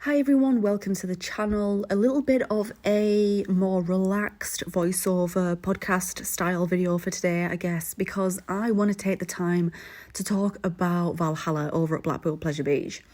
Hi everyone, welcome to the channel. A little bit of a more relaxed voiceover podcast style video for today, I guess, because I want to take the time to talk about Valhalla over at Blackpool Pleasure Beach.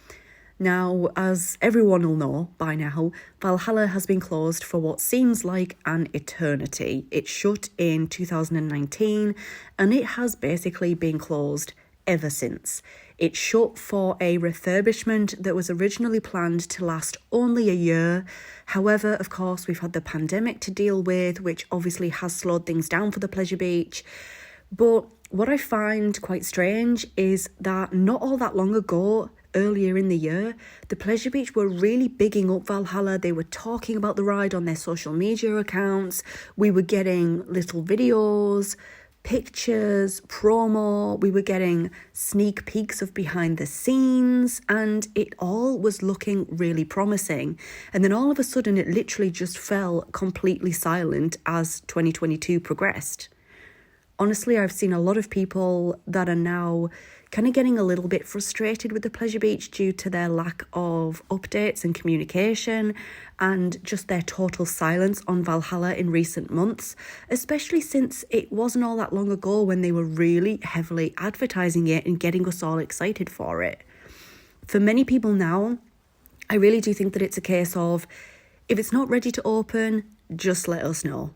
Now, as everyone will know by now, Valhalla has been closed for what seems like an eternity. It shut in 2019 and it has basically been closed ever since. It shut for a refurbishment that was originally planned to last only a year. However, of course, we've had the pandemic to deal with, which obviously has slowed things down for the Pleasure Beach. But what I find quite strange is that not all that long ago, earlier in the year, the Pleasure Beach were really bigging up Valhalla. They were talking about the ride on their social media accounts. We were getting little videos, pictures, promo, we were getting sneak peeks of behind the scenes, and it all was looking really promising. And then all of a sudden it literally just fell completely silent as 2022 progressed. Honestly, I've seen a lot of people that are now kind of getting a little bit frustrated with the Pleasure Beach due to their lack of updates and communication and just their total silence on Valhalla in recent months, especially since it wasn't all that long ago when they were really heavily advertising it and getting us all excited for it. For many people now, I really do think that it's a case of, if it's not ready to open, just let us know.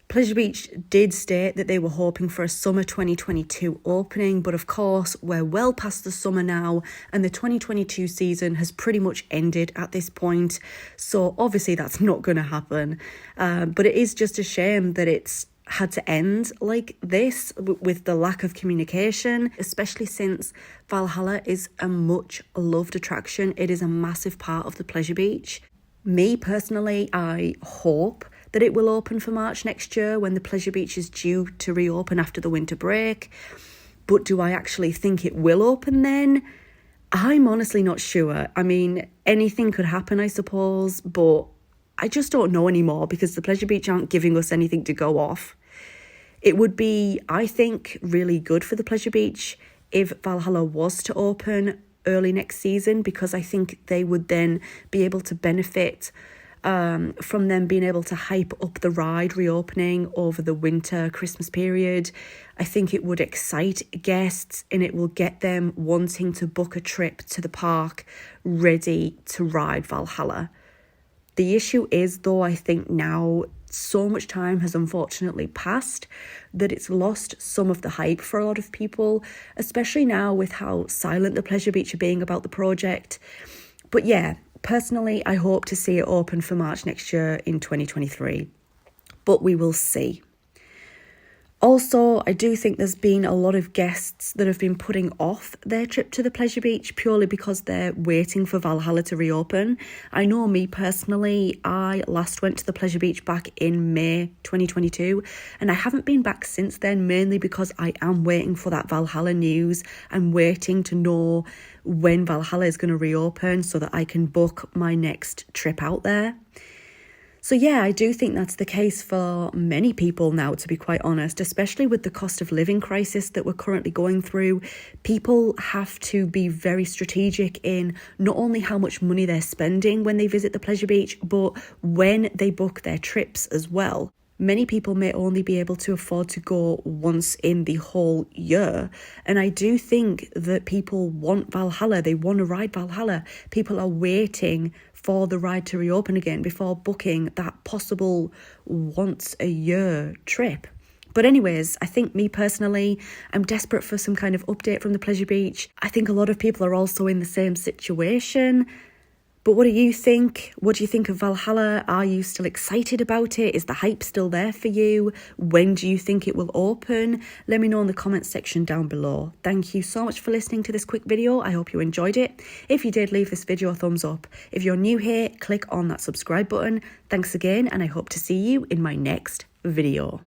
Pleasure Beach did state that they were hoping for a summer 2022 opening, but of course we're well past the summer now and the 2022 season has pretty much ended at this point, so obviously that's not going to happen. But it is just a shame that it's had to end like this with the lack of communication, especially since Valhalla is a much loved attraction. It is a massive part of the Pleasure Beach. Me personally, I hope that it will open for March next year when the Pleasure Beach is due to reopen after the winter break. But do I actually think it will open then? I'm honestly not sure. I mean, anything could happen, I suppose, but I just don't know anymore because the Pleasure Beach aren't giving us anything to go off. It would be, I think, really good for the Pleasure Beach if Valhalla was to open early next season, because I think they would then be able to benefit from them being able to hype up the ride reopening over the winter Christmas period. I think it would excite guests and it will get them wanting to book a trip to the park ready to ride Valhalla. The issue is, though, I think now so much time has unfortunately passed that it's lost some of the hype for a lot of people, especially now with how silent the Pleasure Beach are being about the project. But yeah, personally, I hope to see it open for March next year in 2023, but we will see. Also, I do think there's been a lot of guests that have been putting off their trip to the Pleasure Beach purely because they're waiting for Valhalla to reopen. I know me personally, I last went to the Pleasure Beach back in May 2022, and I haven't been back since then, mainly because I am waiting for that Valhalla news. I'm waiting to know when Valhalla is going to reopen so that I can book my next trip out there. So yeah, I do think that's the case for many people now, to be quite honest, especially with the cost of living crisis that we're currently going through. People have to be very strategic in not only how much money they're spending when they visit the Pleasure Beach, but when they book their trips as well. Many people may only be able to afford to go once in the whole year. And I do think that people want Valhalla. They want to ride Valhalla. People are waiting for the ride to reopen again before booking that possible once a year trip. But anyways, I think me personally, I'm desperate for some kind of update from the Pleasure Beach. I think a lot of people are also in the same situation. But what do you think? What do you think of Valhalla? Are you still excited about it? Is the hype still there for you? When do you think it will open? Let me know in the comments section down below. Thank you so much for listening to this quick video. I hope you enjoyed it. If you did, leave this video a thumbs up. If you're new here, click on that subscribe button. Thanks again, and I hope to see you in my next video.